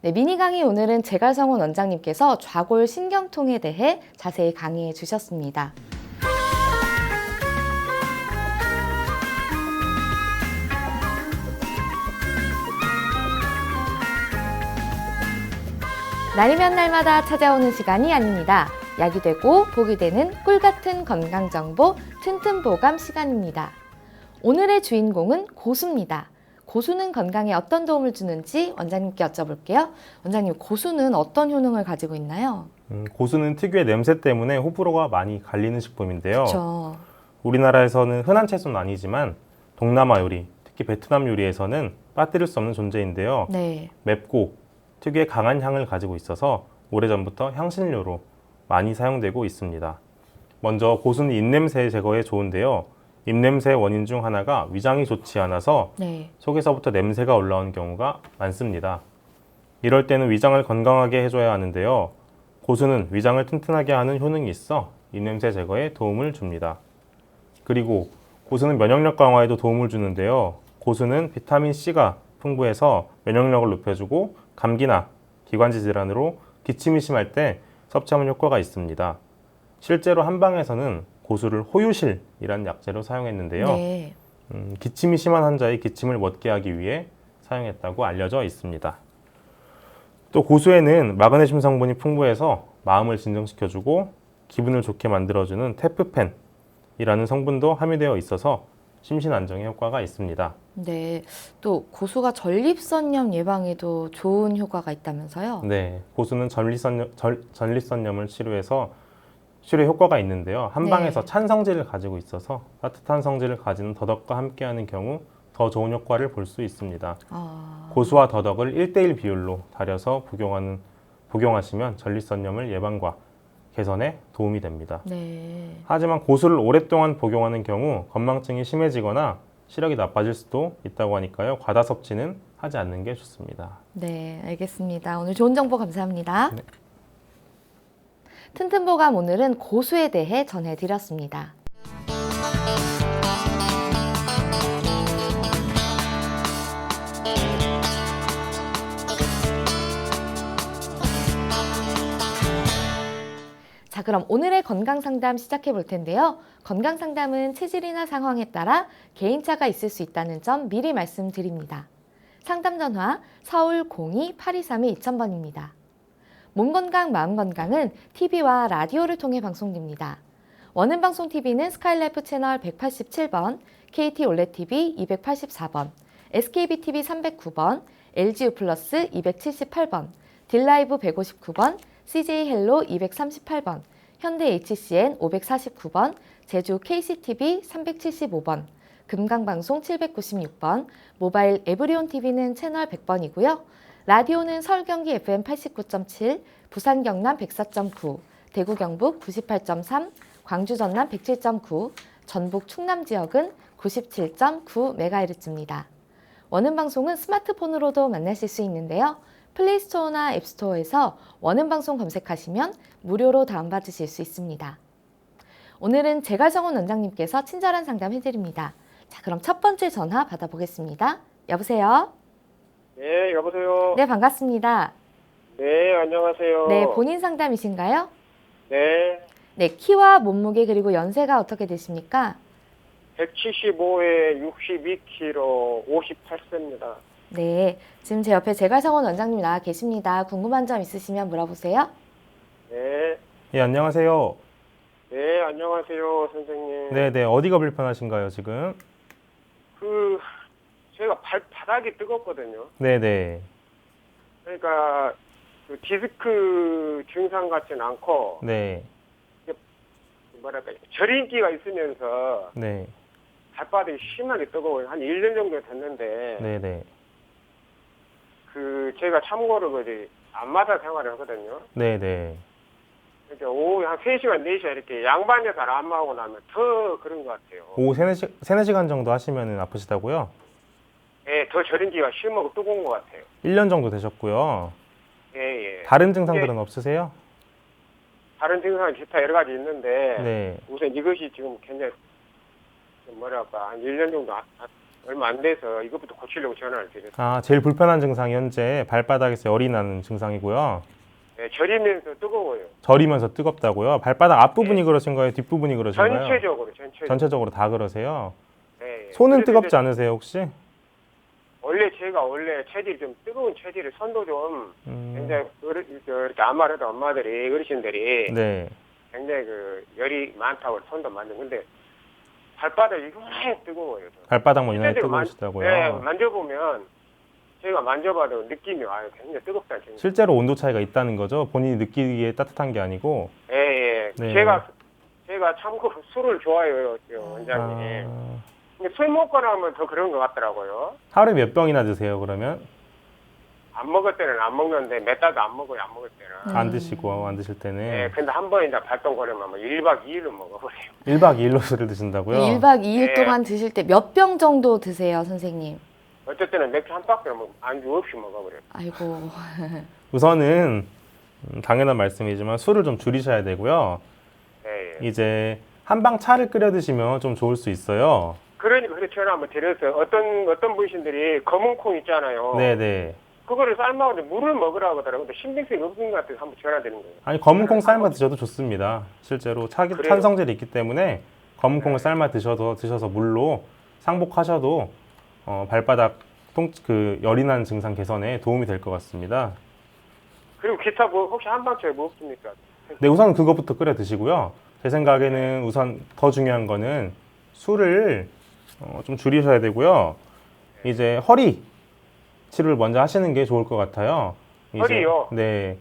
네, 미니 강의 오늘은 제갈성훈 원장님께서 좌골신경통에 대해 자세히 강의해 주셨습니다. 날이면 날마다 찾아오는 시간이 아닙니다. 약이 되고 복이 되는 꿀 같은 건강정보 튼튼보감 시간입니다. 오늘의 주인공은 고수입니다. 고수는 건강에 어떤 도움을 주는지 원장님께 여쭤볼게요. 원장님, 고수는 어떤 효능을 가지고 있나요? 고수는 특유의 냄새 때문에 호불호가 많이 갈리는 식품인데요. 그렇죠. 우리나라에서는 흔한 채소는 아니지만 동남아 요리, 특히 베트남 요리에서는 빠뜨릴 수 없는 존재인데요. 네. 맵고 특유의 강한 향을 가지고 있어서 오래전부터 향신료로 많이 사용되고 있습니다. 먼저 고수는 입냄새 제거에 좋은데요. 입냄새의 원인 중 하나가 위장이 좋지 않아서 네. 속에서부터 냄새가 올라오는 경우가 많습니다. 이럴 때는 위장을 건강하게 해줘야 하는데요. 고수는 위장을 튼튼하게 하는 효능이 있어 입냄새 제거에 도움을 줍니다. 그리고 고수는 면역력 강화에도 도움을 주는데요. 고수는 비타민C가 풍부해서 면역력을 높여주고 감기나 기관지 질환으로 기침이 심할 때 섭취하면 효과가 있습니다. 실제로 한방에서는 고수를 호유실이라는 약재로 사용했는데요. 네. 기침이 심한 환자의 기침을 멎게 하기 위해 사용했다고 알려져 있습니다. 또 고수에는 마그네슘 성분이 풍부해서 마음을 진정시켜주고 기분을 좋게 만들어주는 테프펜이라는 성분도 함유되어 있어서 심신 안정에 효과가 있습니다. 네. 또 고수가 전립선염 예방에도 좋은 효과가 있다면서요? 네, 고수는 전립선염을 치료에 효과가 있는데요. 한방에서 네. 찬 성질을 가지고 있어서 따뜻한 성질을 가지는 더덕과 함께하는 경우 더 좋은 효과를 볼 수 있습니다. 고수와 더덕을 1:1 비율로 달여서 복용하시면 전립선염을 예방과 개선에 도움이 됩니다. 네. 하지만 고수를 오랫동안 복용하는 경우 건망증이 심해지거나 시력이 나빠질 수도 있다고 하니까요. 과다 섭취는 하지 않는 게 좋습니다. 네, 알겠습니다. 오늘 좋은 정보 감사합니다. 네. 튼튼보감 오늘은 고수에 대해 전해드렸습니다. 자, 그럼 오늘의 건강상담 시작해 볼 텐데요. 건강상담은 체질이나 상황에 따라 개인차가 있을 수 있다는 점 미리 말씀드립니다. 상담 전화 서울 02-8232-2000번입니다. 몸건강, 마음건강은 TV와 라디오를 통해 방송됩니다. 원음방송TV는 스카이라이프 채널 187번, KT 올레TV 284번, SKBTV 309번, LGU 플러스 278번, 딜라이브 159번, CJ헬로 238번, 현대 HCN 549번, 제주 KCTV 375번, 금강방송 796번, 모바일 에브리온 TV는 채널 100번이고요. 라디오는 서울 경기 FM 89.7, 부산 경남 104.9, 대구 경북 98.3, 광주 전남 107.9, 전북 충남 지역은 97.9MHz입니다. 원음방송은 스마트폰으로도 만나실 수 있는데요. 플레이스토어나 앱스토어에서 원음방송 검색하시면 무료로 다운받으실 수 있습니다. 오늘은 제갈성훈 원장님께서 친절한 상담 해드립니다. 자, 그럼 첫 번째 전화 받아보겠습니다. 여보세요? 네, 여보세요. 네, 반갑습니다. 네, 안녕하세요. 네, 본인 상담이신가요? 네, 네, 키와 몸무게 그리고 연세가 어떻게 되십니까? 175에 62kg, 58세입니다. 네, 지금 제 옆에 제갈성훈 원장님 나와 계십니다. 궁금한 점 있으시면 물어보세요. 네, 예, 안녕하세요. 네, 안녕하세요, 선생님. 네네, 어디가 불편하신가요, 지금? 제가 발바닥이 뜨겁거든요. 네네. 그러니까, 디스크 증상 같진 않고, 네. 뭐랄까, 저림기가 있으면서 네. 발바닥이 심하게 뜨거워요. 한 1년 정도 됐는데, 네네. 제가 참고로 안마사 생활을 하거든요. 네네. 그러니까 오후 한 3시간, 4시간 이렇게 양반에서 안마하고 나면 더 그런 것 같아요. 오후 3-4시간 정도 하시면 아프시다고요? 예, 더 저림기가 심하고 뜨거운 것 같아요. 1년 정도 되셨고요. 예, 예. 다른 증상들은 없으세요? 다른 증상이 기타 여러 가지 있는데, 네. 우선 이것이 지금 굉장히, 뭐랄까, 한 1년 정도 얼마 안 돼서 이것부터 고치려고 전화를 드렸어요. 아, 제일 불편한 증상이 현재 발바닥에서 열이 나는 증상이고요. 예, 저리면서 뜨거워요. 저리면서 뜨겁다고요? 발바닥 앞부분이 그러신 거예요? 뒷부분이 그러신 거예요? 전체적으로. 전체적으로 다 그러세요? 예, 예. 손은 그래서 뜨겁지 이제 않으세요, 혹시? 원래 체질이 좀 뜨거운 체질이 손도 좀 굉장히 이렇게 안마르던 엄마들이, 어르신들이 네. 굉장히 열이 많다고 손도 만져. 근데 발바닥이 굉장히 뜨거워요. 발바닥만 유난히 실제로 뜨거우시다고요? 네, 만져보면 제가 만져봐도 느낌이 와요. 굉장히 뜨겁다는 생각. 실제로 온도 차이가 있다는 거죠? 본인이 느끼기에 따뜻한 게 아니고? 예, 예. 네. 제가 참고로 술을 좋아해요, 원장님. 아, 근데 술 먹고 나면 더 그런 것 같더라고요. 하루에 몇 병이나 드세요, 그러면? 안 먹을 때는 안 먹는데 몇 달도 안 먹어요, 안 먹을 때는. 안 드시고, 안 드실 때는? 예, 근데 한 번 이제 발동거리면 뭐 1박 2일로 먹어버려요. 1박 2일로 술을 드신다고요? 1박 2일 네. 동안 드실 때 몇 병 정도 드세요, 선생님? 어쩔 때는 맥주 한 박스를 안주 없이 먹어버려요. 아이고. 우선은 당연한 말씀이지만 술을 좀 줄이셔야 되고요. 예, 예. 이제 한방 차를 끓여 드시면 좀 좋을 수 있어요. 그러니까 그래 전화 한번 드렸어요. 어떤 분신들이 검은 콩 있잖아요. 네네. 그거를 삶아서 물을 먹으라고 하더라고요. 근데 신빙성이 없는 것 같아서 한번 전화드린 거예요. 아니, 검은 콩 삶아 드셔도 좋습니다. 실제로 그래요? 찬성질이 있기 때문에 검은 콩을 삶아 드셔서 물로 상복하셔도 발바닥 열이 나는 증상 개선에 도움이 될 것 같습니다. 그리고 기타 뭐 혹시 한방차에 뭐 없습니까? 네, 우선 그것부터 끓여 드시고요. 제 생각에는 우선 더 중요한 거는 술을 좀 줄이셔야 되고요. 이제 허리 치료를 먼저 하시는 게 좋을 것 같아요. 허리요? 네.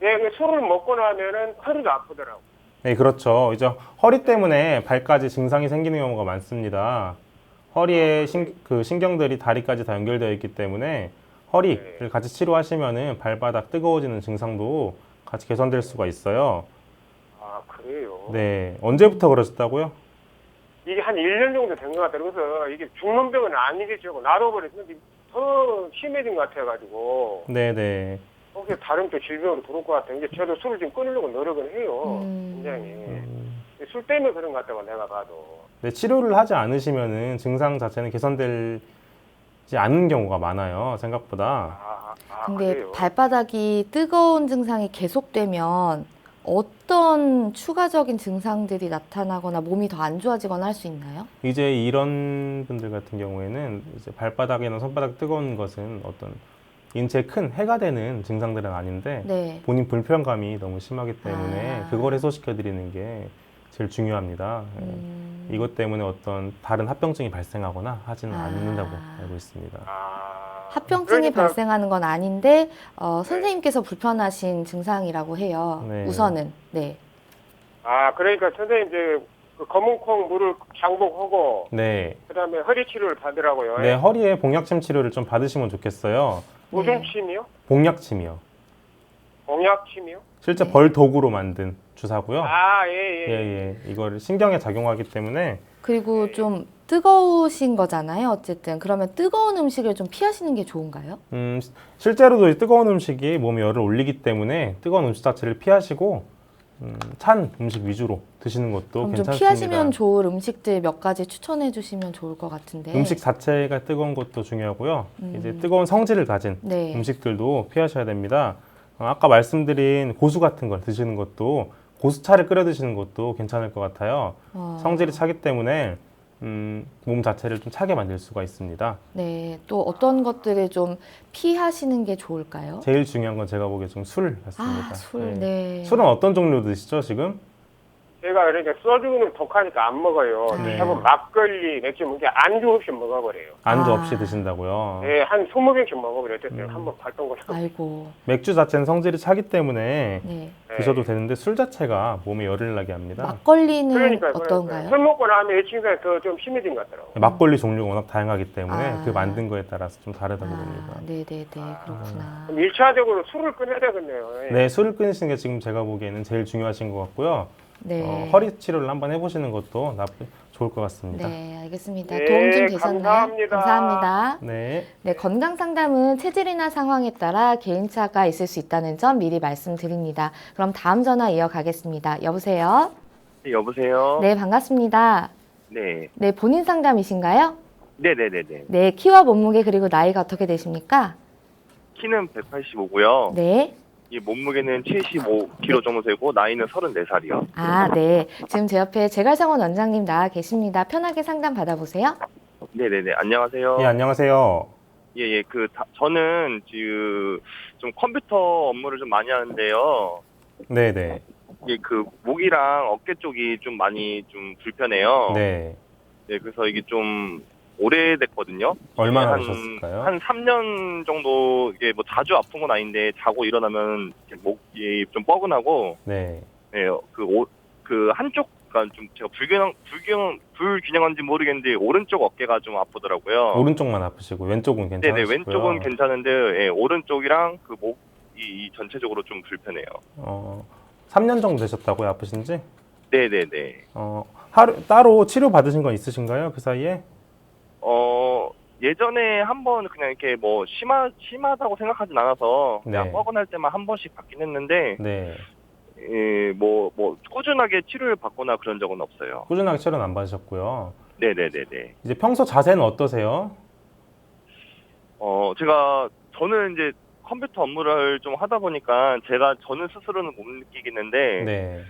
예, 그 술을 먹고 나면은 허리가 아프더라고. 네, 그렇죠. 이제 허리 때문에 발까지 증상이 생기는 경우가 많습니다. 허리에 신경들이 다리까지 다 연결되어 있기 때문에 허리를 같이 치료하시면은 발바닥 뜨거워지는 증상도 같이 개선될 수가 있어요. 아, 그래요? 네. 언제부터 그러셨다고요? 이게 한 1년 정도 된 것 같아요. 그래서 이게 죽는 병은 아니겠죠. 놔둬버렸는데 더 심해진 것 같아가지고. 네네. 혹시 다른 또 질병으로 들어올 것 같아요. 이제 저도 술을 좀 끊으려고 노력은 해요. 음. 굉장히. 술 때문에 그런 것 같다고 내가 봐도. 네, 치료를 하지 않으시면은 증상 자체는 개선되지 않는 경우가 많아요. 생각보다. 근데 그래요? 발바닥이 뜨거운 증상이 계속되면 어떤 추가적인 증상들이 나타나거나 몸이 더 안 좋아지거나 할 수 있나요? 이제 이런 분들 같은 경우에는 이제 발바닥이나 손바닥 뜨거운 것은 어떤 인체에 큰 해가 되는 증상들은 아닌데 네. 본인 불편감이 너무 심하기 때문에 아. 그걸 해소시켜 드리는 게 제일 중요합니다. 예. 이것 때문에 어떤 다른 합병증이 발생하거나 하지는 아. 않는다고 알고 있습니다. 합병증이 그러니까- 발생하는 건 아닌데 선생님께서 불편하신 증상이라고 해요. 네. 우선은. 네. 그러니까 선생님 이제 그 검은콩 물을 장복하고 네. 그다음에 허리 치료를 받으라고요. 네, 허리에 봉약침 치료를 좀 받으시면 좋겠어요. 무슨 네. 침이요? 봉약침이요. 공약침이요? 실제 네. 벌 도구로 만든 주사고요. 예. 예. 이거를 신경에 작용하기 때문에 그리고 좀 뜨거우신 거잖아요. 어쨌든. 그러면 뜨거운 음식을 좀 피하시는 게 좋은가요? 실제로도 이 뜨거운 음식이 몸에 열을 올리기 때문에 뜨거운 음식 자체를 피하시고 찬 음식 위주로 드시는 것도 그럼 좀 괜찮습니다. 피하시면 좋을 음식들 몇 가지 추천해 주시면 좋을 것 같은데. 음식 자체가 뜨거운 것도 중요하고요. 음. 이제 뜨거운 성질을 가진 네. 음식들도 피하셔야 됩니다. 아까 말씀드린 고수 같은 걸 드시는 것도 고수차를 끓여 드시는 것도 괜찮을 것 같아요. 성질이 차기 때문에 몸 자체를 좀 차게 만들 수가 있습니다. 네. 또 어떤 것들을 좀 피하시는 게 좋을까요? 제일 중요한 건 제가 보기에 좀 술 같습니다. 술. 네. 술은 어떤 종류 드시죠, 지금? 제가 그러니까 소주는 독하니까 안 먹어요. 네. 대부분 막걸리, 맥주 먹게 안주 없이 먹어버려요. 안주 아. 없이 드신다고요? 네, 한 20병씩 먹어버렸어요. 한번 발동 걸려. 아이고. 맥주 자체는 성질이 차기 때문에 네. 드셔도 되는데 술 자체가 몸에 열을 나게 합니다. 막걸리는 그러니까요. 어떤가요? 술 먹고 나면 애칭사에 더 좀 심해진 것 같더라고요. 막걸리 종류가 워낙 다양하기 때문에 아. 그 만든 거에 따라서 좀 다르다고 아, 봅니다. 네네네. 그렇구나. 그럼 1차적으로 술을 끊어야 되겠네요. 예. 네, 술을 끊으시는 게 지금 제가 보기에는 제일 중요하신 것 같고요. 네. 허리 치료를 한번 해보시는 것도 좋을 것 같습니다. 네, 알겠습니다. 네, 도움 좀 되셨나요? 감사합니다. 감사합니다. 네. 네, 건강 상담은 체질이나 상황에 따라 개인차가 있을 수 있다는 점 미리 말씀드립니다. 그럼 다음 전화 이어가겠습니다. 여보세요? 네, 여보세요? 네, 반갑습니다. 네. 네, 본인 상담이신가요? 네네네네. 네, 키와 몸무게 그리고 나이가 어떻게 되십니까? 키는 185고요. 네. 이 몸무게는 75kg 정도 되고, 나이는 34살이요. 아, 네. 지금 제 옆에 제갈상원 원장님 나와 계십니다. 편하게 상담 받아보세요. 네네네. 안녕하세요. 예, 안녕하세요. 예, 저는 지금 좀 컴퓨터 업무를 좀 많이 하는데요. 네네. 이게 목이랑 어깨 쪽이 좀 많이 좀 불편해요. 네. 네, 그래서 이게 좀 오래됐거든요. 얼마나 한- 하셨을까요? 한 3년 정도, 이게 뭐 자주 아픈 건 아닌데, 자고 일어나면 이렇게 목이 좀 뻐근하고, 네. 네, 한쪽, 그러니까 좀 제가 불균형한지 모르겠는데, 오른쪽 어깨가 좀 아프더라고요. 오른쪽만 아프시고 왼쪽은 괜찮으시고요. 네네, 왼쪽은 괜찮은데, 예, 오른쪽이랑 목이 전체적으로 좀 불편해요. 3년 정도 되셨다고요, 아프신지? 네네네. 따로 치료 받으신 건 있으신가요, 그 사이에? 예전에 한 번 그냥 이렇게 뭐 심하다고 생각하진 않아서 그냥 네. 뻐근할 때만 한 번씩 받긴 했는데, 네. 예, 뭐 꾸준하게 치료를 받거나 그런 적은 없어요. 꾸준하게 치료는 안 받으셨고요. 네네네네. 이제 평소 자세는 어떠세요? 저는 이제 컴퓨터 업무를 좀 하다 보니까 저는 스스로는 못 느끼겠는데, 네.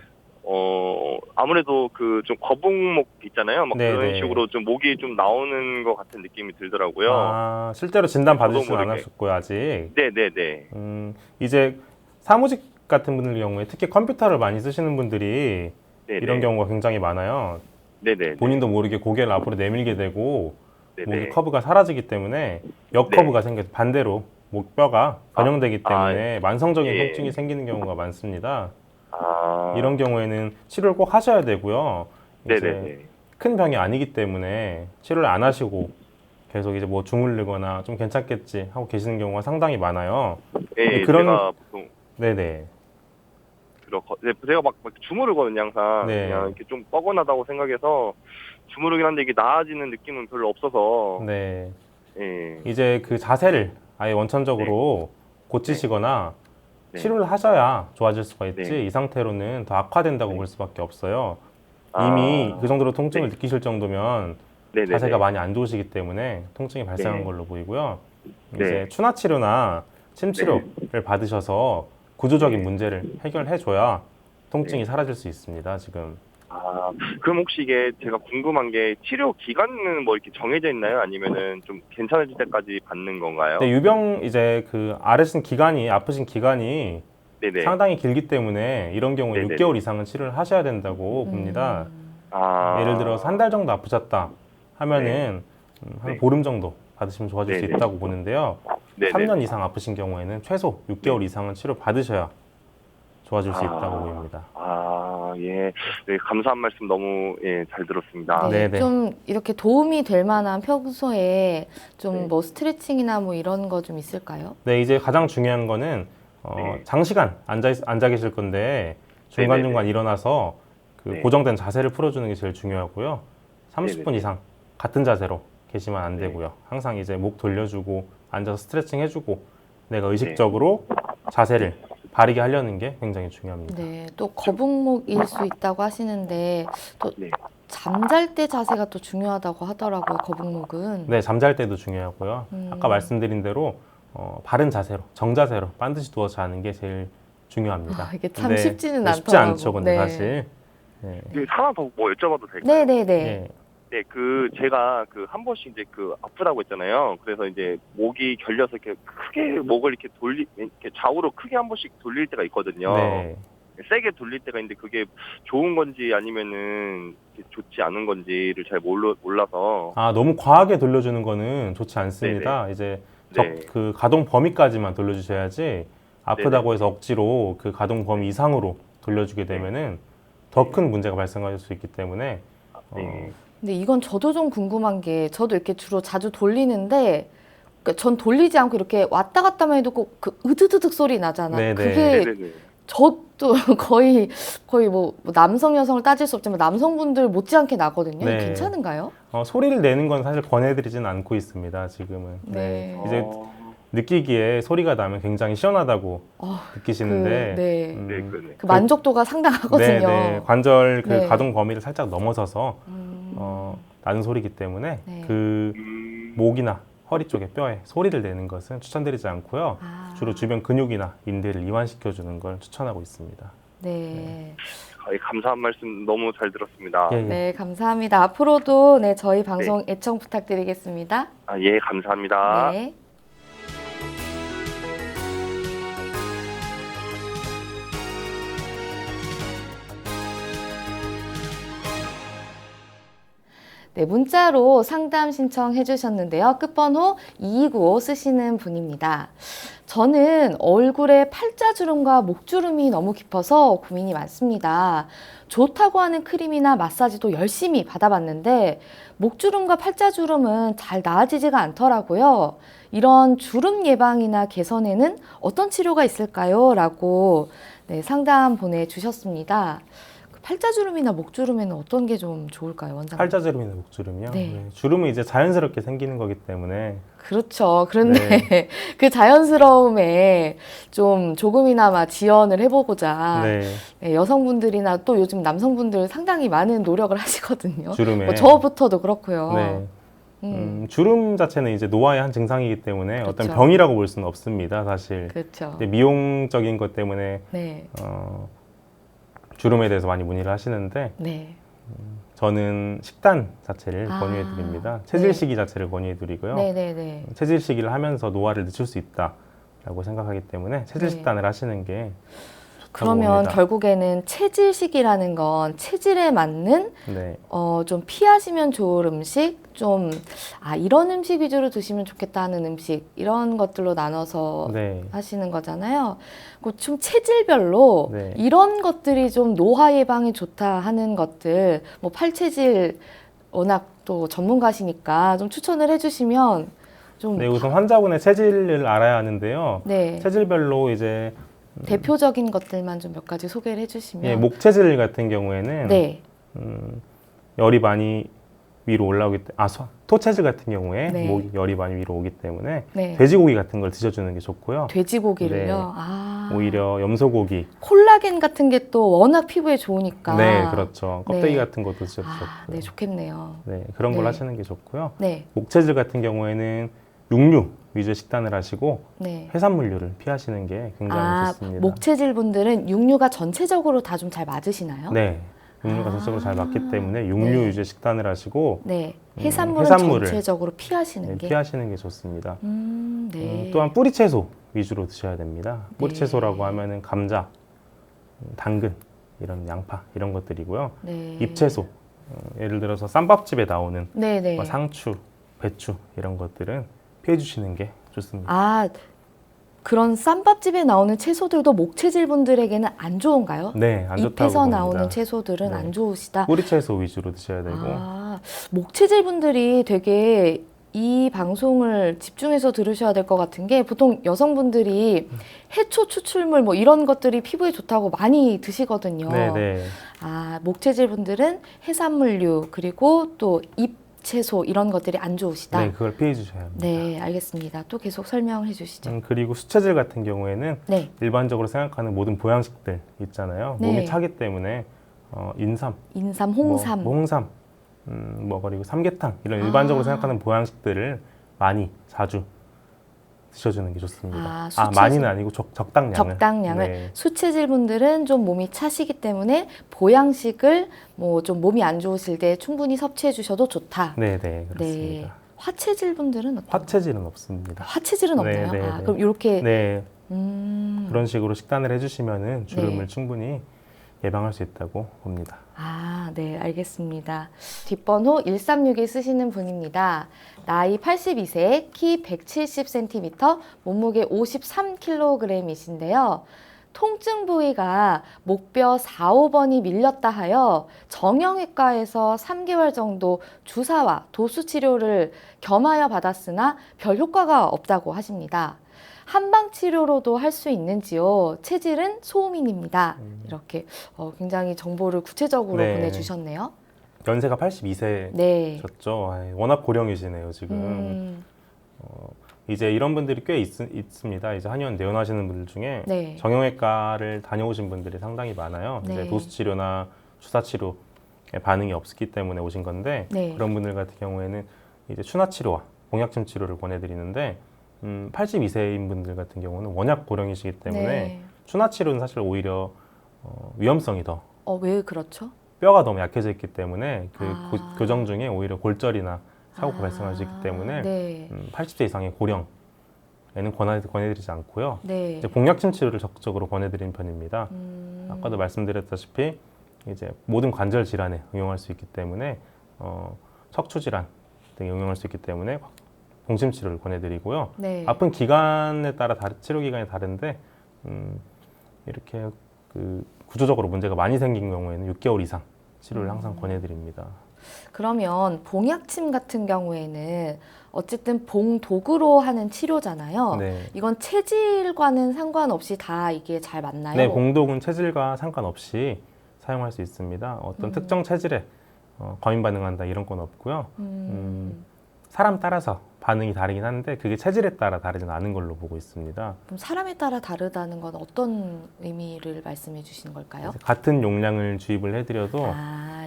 아무래도 좀 거북목 있잖아요. 막 네네. 그런 식으로 좀 목이 좀 나오는 것 같은 느낌이 들더라고요. 실제로 진단 저도 받으시진 모르게. 않으셨고요, 아직. 네네네. 이제 사무직 같은 분들 경우에 특히 컴퓨터를 많이 쓰시는 분들이 네네. 이런 경우가 굉장히 많아요. 네네. 본인도 모르게 고개를 앞으로 내밀게 되고 네네. 목의 커브가 사라지기 때문에 역커브가 생겨서 반대로 목뼈가 변형되기 때문에 만성적인 예. 통증이 생기는 경우가 많습니다. 아. 이런 경우에는 치료를 꼭 하셔야 되고요. 이제 네네네. 큰 병이 아니기 때문에 치료를 안 하시고 계속 이제 뭐 주물르거나 좀 괜찮겠지 하고 계시는 경우가 상당히 많아요. 예, 그런- 제가 보통 네네. 제가 막 주무르거든요, 항상. 네. 그냥 이렇게 좀 뻐근하다고 생각해서 주무르긴 한데 이게 나아지는 느낌은 별로 없어서. 네. 예. 이제 그 자세를 아예 원천적으로 고치시거나 네. 치료를 하셔야 좋아질 수가 있지 네. 이 상태로는 더 악화된다고 네. 볼 수밖에 없어요. 아. 이미 그 정도로 통증을 네. 느끼실 정도면 네네네. 자세가 많이 안 좋으시기 때문에 통증이 발생한 네. 걸로 보이고요. 네. 이제 추나 치료나 침 치료를 받으셔서 구조적인 네. 문제를 해결해줘야 통증이 네. 사라질 수 있습니다. 지금. 아, 그럼 혹시 이게 제가 궁금한 게 치료 기간은 뭐 이렇게 정해져 있나요? 아니면은 좀 괜찮아질 때까지 받는 건가요? 근데 유병 이제 그 앓으신 기간이 아프신 기간이 네네. 상당히 길기 때문에 이런 경우에 네네네. 6개월 이상은 치료를 하셔야 된다고 봅니다. 아. 예를 들어서 한 달 정도 아프셨다 하면은 한 네. 보름 정도 받으시면 좋아질 수 네네. 있다고 보는데요. 네네. 3년 이상 아프신 경우에는 최소 6개월 이상은 치료 받으셔야 좋아질 수 아. 있다고 보입니다. 아, 예. 네, 감사한 말씀 너무 잘 들었습니다. 네, 네네. 좀 이렇게 도움이 될 만한 평소에 좀 네. 뭐 스트레칭이나 뭐 이런 거 좀 있을까요? 네, 이제 가장 중요한 거는 네. 장시간 앉아 계실 건데 중간중간 일어나서 그 네. 고정된 자세를 풀어주는 게 제일 중요하고요. 30분 네네. 이상 같은 자세로 계시면 안 네. 되고요. 항상 이제 목 돌려주고 앉아서 스트레칭 해주고 내가 의식적으로 자세를 바르게 하려는 게 굉장히 중요합니다. 네, 또 거북목일 수 있다고 하시는데 또 네. 잠잘 때 자세가 또 중요하다고 하더라고요, 거북목은. 네, 잠잘 때도 중요하고요. 아까 말씀드린 대로 바른 자세로, 정자세로 반드시 누워서 자는 게 제일 중요합니다. 아, 이게 참 근데 쉽지는 쉽지 않더라고. 않죠, 근데 네. 사실. 네. 하나 더 뭐 여쭤봐도 될까요? 네네네. 네. 네, 제가 한 번씩 이제 아프다고 했잖아요. 그래서 이제 목이 결려서 이렇게 크게 목을 이렇게 이렇게 좌우로 크게 한 번씩 돌릴 때가 있거든요. 네. 세게 돌릴 때가 있는데 그게 좋은 건지 아니면은 좋지 않은 건지를 잘 몰라서. 아, 너무 과하게 돌려주는 거는 좋지 않습니다. 이제 네. 그 가동 범위까지만 돌려주셔야지 아프다고 해서 억지로 그 가동 범위 이상으로 돌려주게 되면은 더 큰 문제가 발생할 수 있기 때문에 네. 근데 이건 저도 좀 궁금한 게 저도 이렇게 주로 자주 돌리는데 그러니까 전 돌리지 않고 이렇게 왔다 갔다만 해도 꼭 그 으드드득 소리 나잖아. 네네. 그게 네네네. 저도 거의 뭐 남성 여성을 따질 수 없지만 남성분들 못지않게 나거든요. 네. 괜찮은가요? 소리를 내는 건 사실 권해드리진 않고 있습니다. 지금은. 네. 이제 느끼기에 소리가 나면 굉장히 시원하다고 어, 느끼시는데 네. 네, 그네. 그 만족도가 상당하거든요. 네, 관절 그 네. 가동 범위를 살짝 넘어서서 음, 나는 소리이기 때문에 네. 그 목이나 허리 쪽에 뼈에 소리를 내는 것은 추천드리지 않고요. 아, 주로 주변 근육이나 인대를 이완시켜 주는 걸 추천하고 있습니다. 네. 감사한 말씀 너무 잘 들었습니다. 예, 예. 네, 감사합니다. 앞으로도 네, 저희 방송 애청 부탁드리겠습니다. 예, 감사합니다. 네. 네, 문자로 상담 신청해 주셨는데요. 끝번호 2295 쓰시는 분입니다. 저는 얼굴에 팔자주름과 목주름이 너무 깊어서 고민이 많습니다. 좋다고 하는 크림이나 마사지도 열심히 받아봤는데 목주름과 팔자주름은 잘 나아지지가 않더라고요. 이런 주름 예방이나 개선에는 어떤 치료가 있을까요? 라고 네, 상담 보내주셨습니다. 팔자주름이나 목주름에는 어떤 게 좀 좋을까요, 원장님? 팔자주름이나 목주름이요. 네. 네, 주름은 이제 자연스럽게 생기는 거기 때문에 그렇죠. 그런데 그 자연스러움에 좀 조금이나마 지연을 해보고자 네, 네, 여성분들이나 또 요즘 남성분들 상당히 많은 노력을 하시거든요. 주름에 뭐 저부터도 그렇고요. 네. 주름 자체는 이제 노화의 한 증상이기 때문에 어떤 그렇죠. 병이라고 볼 수는 없습니다, 사실. 그렇죠. 근데 미용적인 것 때문에 네, 주름에 대해서 많이 문의를 하시는데 네. 저는 식단 자체를 아, 권유해 드립니다. 체질 시기 자체를 권유해 드리고요. 네, 네, 네. 체질 시기를 하면서 노화를 늦출 수 있다라고 생각하기 때문에 체질 네. 식단을 하시는 게 좋다고 그러면 봅니다. 결국에는 체질식이라는 건 체질에 맞는 네. 좀 피하시면 좋을 음식, 이런 음식 위주로 드시면 좋겠다 하는 음식, 이런 것들로 나눠서 네. 하시는 거잖아요. 좀 체질별로 네. 이런 것들이 좀 노화 예방에 좋다 하는 것들, 뭐 팔체질 워낙 또 전문가시니까 좀 추천을 해주시면 좀 네, 우선 환자분의 체질을 알아야 하는데요. 네, 체질별로 이제 대표적인 것들만 좀 몇 가지 소개를 해주시면 예, 목 체질 같은 경우에는 네, 열이 많이 위로 올라오기 때문에 토체질 같은 경우에 네. 목이 열이 많이 위로 오기 때문에 네. 돼지고기 같은 걸 드셔주는 게 좋고요. 돼지고기를요. 네. 아, 오히려 염소고기, 콜라겐 같은 게 또 워낙 피부에 좋으니까. 네, 그렇죠. 껍데기 네. 같은 것도 드셔도 좋고요. 네, 좋겠네요. 네, 그런 걸 네. 하시는 게 좋고요. 네, 목체질 같은 경우에는 육류 위주의 식단을 하시고 네. 해산물류를 피하시는 게 굉장히 좋습니다. 목체질 분들은 육류가 전체적으로 다 좀 잘 맞으시나요? 네, 육류가 전체적으로 잘 맞기 때문에 육류 네. 위주의 식단을 하시고 네, 해산물은 해산물을 전체적으로 피하시는 네, 게. 피하시는 게 좋습니다. 네. 또한 뿌리채소 위주로 드셔야 됩니다. 네. 뿌리채소라고 하면은 감자, 당근, 이런 양파 이런 것들이고요. 네. 잎채소, 예를 들어서 쌈밥집에 나오는 네, 네. 뭐 상추, 배추 이런 것들은 피해 주시는 게 좋습니다. 아, 그런 쌈밥집에 나오는 채소들도 목체질 분들에게는 안 좋은가요? 네, 안 좋다고 잎에서 봅니다. 나오는 채소들은 네. 안 좋으시다. 뿌리채소 위주로 드셔야 되고 목체질 분들이 되게 이 방송을 집중해서 들으셔야 될 것 같은 게 보통 여성분들이 해초 추출물 뭐 이런 것들이 피부에 좋다고 많이 드시거든요. 네네. 목체질 분들은 해산물류 그리고 또 잎채소 이런 것들이 안 좋으시다. 네, 그걸 피해 주셔야 합니다. 네, 알겠습니다. 또 계속 설명해 주시죠. 그리고 수체질 같은 경우에는 네, 일반적으로 생각하는 모든 보양식들 있잖아요. 네. 몸이 차기 때문에 인삼, 인삼, 홍삼. 뭐 홍삼, 그리고 삼계탕 이런 일반적으로 생각하는 보양식들을 많이 자주 드셔주는 게 좋습니다. 수체질. 많이는 아니고 적당량을. 적당량을. 네. 수체질 분들은 좀 몸이 차시기 때문에 보양식을 뭐 좀 몸이 안 좋으실 때 충분히 섭취해 주셔도 좋다. 네, 그렇습니다. 화체질 분들은 어떤가요? 화체질은 없습니다. 화체질은 없나요? 네, 네, 네. 그럼 이렇게 네, 그런 식으로 식단을 해주시면은 주름을 네. 충분히 예방할 수 있다고 봅니다. 아, 네, 알겠습니다. 뒷번호 1362 쓰시는 분입니다. 나이 82세, 키 170cm, 몸무게 53kg이신데요. 통증 부위가 목뼈 4, 5번이 밀렸다 하여 정형외과에서 3개월 정도 주사와 도수 치료를 겸하여 받았으나 별 효과가 없다고 하십니다. 한방 치료로도 할 수 있는지요? 체질은 소음인입니다. 이렇게 굉장히 정보를 구체적으로 네. 보내주셨네요. 연세가 82세셨죠? 네. 워낙 고령이시네요, 지금. 음, 이제 이런 분들이 꽤 있습니다. 이제 한의원 내원하시는 분들 중에 네. 정형외과를 다녀오신 분들이 상당히 많아요. 네. 이제 도수 치료나 주사 치료에 반응이 없기 때문에 오신 건데 네. 그런 분들 같은 경우에는 이제 추나 치료와 봉약침 치료를 권해드리는데 82세인 분들 같은 경우는 워낙 고령이시기 때문에 네. 추나 치료는 사실 오히려 위험성이 더 왜 그렇죠? 뼈가 너무 약해져 있기 때문에 그 아. 교정 중에 오히려 골절이나 사고가 발생할 수 있기 때문에 네. 80세 이상의 고령에는 권해드리지 않고요. 네. 이제 봉약침 치료를 적극적으로 권해드리는 편입니다. 아까도 말씀드렸다시피 이제 모든 관절 질환에 응용할 수 있기 때문에 척추 질환 등에 응용할 수 있기 때문에 봉침 치료를 권해드리고요. 네. 아픈 기간에 따라 치료 기간이 다른데 이렇게 구조적으로 문제가 많이 생긴 경우에는 6개월 이상 치료를 항상 권해드립니다. 그러면 봉약침 같은 경우에는 어쨌든 봉도구로 하는 치료잖아요. 네. 이건 체질과는 상관없이 다 이게 잘 맞나요? 네, 봉독은 체질과 상관없이 사용할 수 있습니다. 어떤 특정 체질에 과민 반응한다 이런 건 없고요. 사람 따라서 반응이 다르긴 한데 그게 체질에 따라 다르진 않은 걸로 보고 있습니다. 그럼 사람에 따라 다르다는 건 어떤 의미를 말씀해 주시는 걸까요? 같은 용량을 주입을 해드려도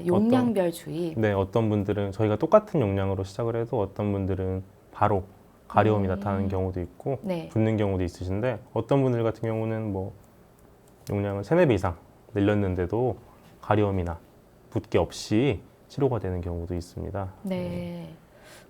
용량별 주의. 네, 어떤 분들은 저희가 똑같은 용량으로 시작을 해도 어떤 분들은 바로 가려움이 나타나는 경우도 있고 네. 붓는 경우도 있으신데 어떤 분들 같은 경우는 뭐 용량을 3, 4배 이상 늘렸는데도 가려움이나 붓기 없이 치료가 되는 경우도 있습니다. 네.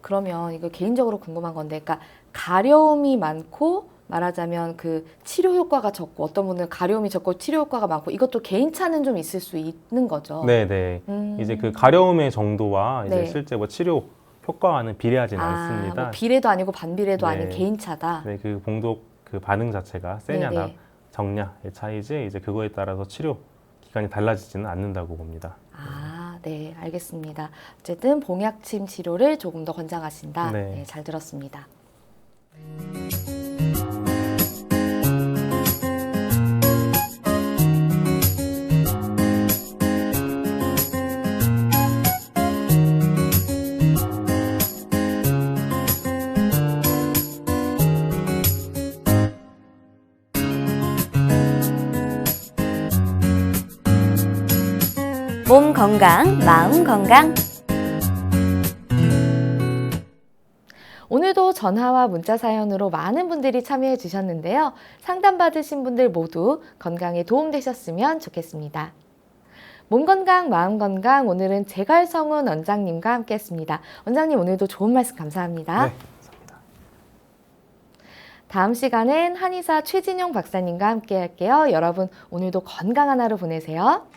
그러면 이거 개인적으로 궁금한 건데, 그러니까 가려움이 많고 말하자면 그 치료 효과가 적고 어떤 분들은 가려움이 적고 치료 효과가 많고 이것도 개인차는 좀 있을 수 있는 거죠. 네, 네. 이제 그 가려움의 정도와 이제 네. 실제 뭐 치료 효과와는 비례하진 않습니다. 뭐 비례도 아니고 반비례도 네. 아닌 개인차다. 네, 그 봉독 그 반응 자체가 세냐나 네네. 적냐의 차이지 이제 그거에 따라서 치료 기간이 달라지지는 않는다고 봅니다. 네, 알겠습니다. 어쨌든 봉약침 치료를 조금 더 권장하신다. 네. 네, 잘 들었습니다. 몸 건강, 마음 건강. 오늘도 전화와 문자 사연으로 많은 분들이 참여해 주셨는데요. 상담받으신 분들 모두 건강에 도움되셨으면 좋겠습니다. 몸 건강, 마음 건강, 오늘은 제갈성훈 원장님과 함께 했습니다. 원장님, 오늘도 좋은 말씀 감사합니다. 네, 감사합니다. 다음 시간엔 한의사 최진용 박사님과 함께 할게요. 여러분, 오늘도 건강한 하루 보내세요.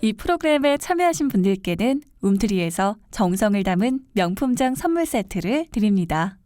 이 프로그램에 참여하신 분들께는 움트리에서 정성을 담은 명품장 선물 세트를 드립니다.